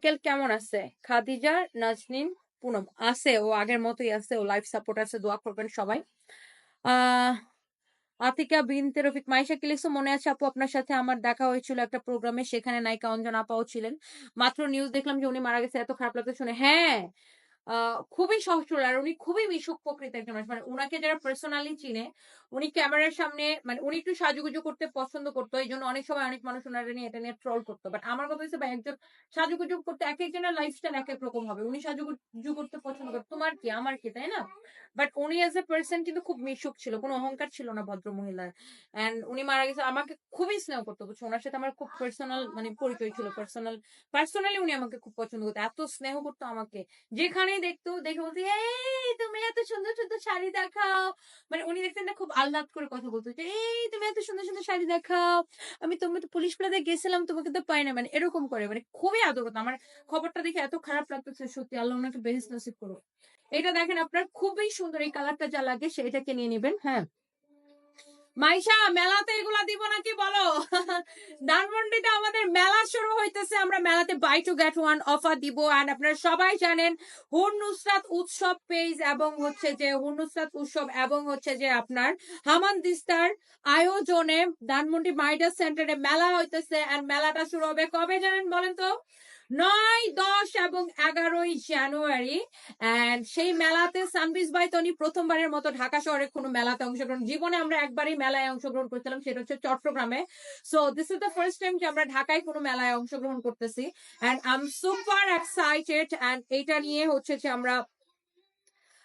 Uncle কেমন আছে? খাদিজা, নাজনীন, পুনম আছে, ও আগের মতোই আছে, ও লাইফ সাপোর্ট আছে, দোয়া করবেন সবাই। আহ আতিকা বিনতে রফিক, মাইশা কি লিখছো? মনে আছে আপু, আপনার সাথে আমার দেখা হয়েছিল একটা প্রোগ্রামে, সেখানে নায়িকা অঞ্জনা আপাও ছিলেন। মাত্র নিউজ দেখলাম যে উনি মারা গেছে, এত খারাপ লাগছে শুনে। হ্যাঁ, খুবই সহজ সরল আর উনি খুবই মিশুক প্রকৃতির একজন মানুষ। মানে উনাকে যারা পার্সোনালি চিনে, উনি ক্যামেরার সামনে মানে উনি একটু সাজুগুজু করতে পছন্দ করতো। এইজন্য অনেক সময় অনেক মানুষ উনারে নিয়ে এটা নিয়ে ট্রল করতো। বাট আমার কথা হচ্ছে ভাই, একজন সাজুগুজু করতে একেকজনের লাইফস্টাইল একেক রকম হবে। উনি সাজুগুজু করতে পছন্দ করতো, তোমার কি আমার কি, তাই না? বাট উনি এজ এ পার্সন কিন্তু খুব মিশুক ছিল, কোনো অহংকার ছিল না ভদ্র মহিলার। অ্যান্ড উনি মারা গেছে, আমাকে খুবই স্নেহ করতো, বুঝছো? ওনার সাথে আমার খুব পার্সোনাল মানে পরিচয় ছিল, পার্সোনালি উনি আমাকে খুব পছন্দ করতো, এত স্নেহ করতো আমাকে। যেখানেই দেখতো দেখে বলতো, এই তুমি এত সুন্দর সুন্দর শাড়ি দেখাও। মানে উনি দেখতেন না, খুব আহ্লাদ করে কথা বলতো যে এই তুমি এত সুন্দর সুন্দর শাড়ি দেখাও, তুমি তো পুলিশ প্লাজা গেছিলাম, তোমাকে তো পাই না, মানে এরকম করে, মানে খুবই আদর করতো। আমার খবরটা দেখে এত খারাপ লাগতেছে, সত্যি আল্লাহ ওনাকে বেহেশত নসিব করো। এটা দেখেন, আপনার খুবই সুন্দর, এই কালারটা যা লাগে সেটাকে নিয়ে নেবেন। হ্যাঁ মাইশা, মেলাতে এগুলা দিব নাকি বলো? ধানমন্ডিতে আমাদের মেলা শুরু হইতেছে, আমরা মেলাতে buy two get one offer দিব। এন্ড আপনারা সবাই জানেন হুর নুসরাত উৎসব পেজ এবং হচ্ছে যে হুর নুসরাত উৎসব এবং হচ্ছে যে আপনার হামান দিস্তার আয়োজনে ধানমন্ডি মাইডাস সেন্টারে মেলা হইতেছে। এন্ড মেলাটা শুরু হবে কবে জানেন বলেন তো? 9, 10 এবং 11ই জানুয়ারি। এন্ড সেই মেলাতে সানবিজ ভাই তনি প্রথমবারের মতো ঢাকা শহরে কোনো মেলাতে অংশগ্রহণ, জীবনে আমরা একবারই মেলায় অংশগ্রহণ করছিলাম, সেটা হচ্ছে চট্টগ্রামে। So this is the first time যে আমরা ঢাকায় কোনো মেলায় অংশগ্রহণ করতেছি। And I am super excited. And এইটা নিয়ে হচ্ছে যে আমরা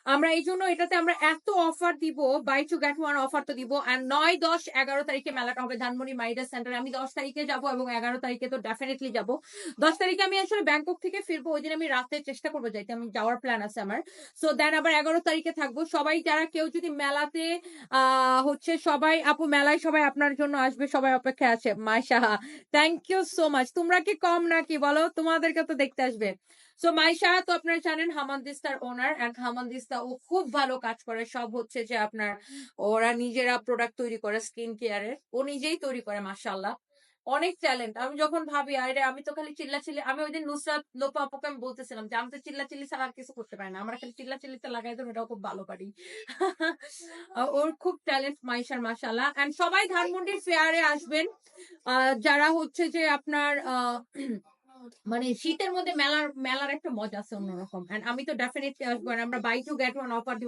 আমরা এই জন্য এটাতে আমরা এত অফার দিব, buy two get one offer তো দিব। আর 9, 10, 11 তারিখে মেলাটা হবে ধানমন্ডি মাইডাস সেন্টারে। আমি 10 তারিখে যাব এবং 11 তারিখে তো ডেফিনেটলি যাব। 10 তারিখে আমি আসলে ব্যাংকক থেকে ফিরবো, ওই দিন আমি রাতে চেষ্টা করবো যাইতে, আমি যাওয়ার প্ল্যান আছে আমার। সো দেন আবার 11 তারিখে থাকবো। সবাই যারা কেউ যদি মেলাতে হচ্ছে সবাই আপু মেলায় সবাই আপনার জন্য আসবে, সবাই অপেক্ষায় আছে। Maisha, thank you so much. তোমরা কি কম নাকি বলো? তোমাদেরকে তো দেখতে আসবে। সো মাইশা তো আপনারা জানেন হামানদিস্তার ওনার। এন্ড হামানদিস্তা ও খুব ভালো কাজ করে, সব হচ্ছে যে আপনার ওরা নিজেরা প্রোডাক্ট তৈরি করে স্কিন কেয়ারের, ও নিজেই তৈরি করে, মাশাআল্লাহ অনেক ট্যালেন্ট। আমি যখন ভাবি আরে আমি তো খালি চিল্লাচিল্লি, আমি ওই দিন নুসরাত লোপা আপুকে আমি বলতেছিলাম যে আমি তো চিল্লাচিল্লি ছাড়া আর কিছু করতে পারি না, আমরা খালি চিল্লাচিল্লিতে লাগাই দেবো, এটাও খুব ভালো পারি। ওর খুব ট্যালেন্ট মাইশার, মাশাআল্লাহ। এন্ড সবাই ধানমন্ডির ফেয়ারে আসবেন, যারা হচ্ছে যে আপনার মানে শীতের মধ্যে মেলার মেলার একটা মজা আছে অন্যরকম। এন্ড আমি তো ডেফিনেটলি আসবো। আর আমরা buy two get one offer দিব।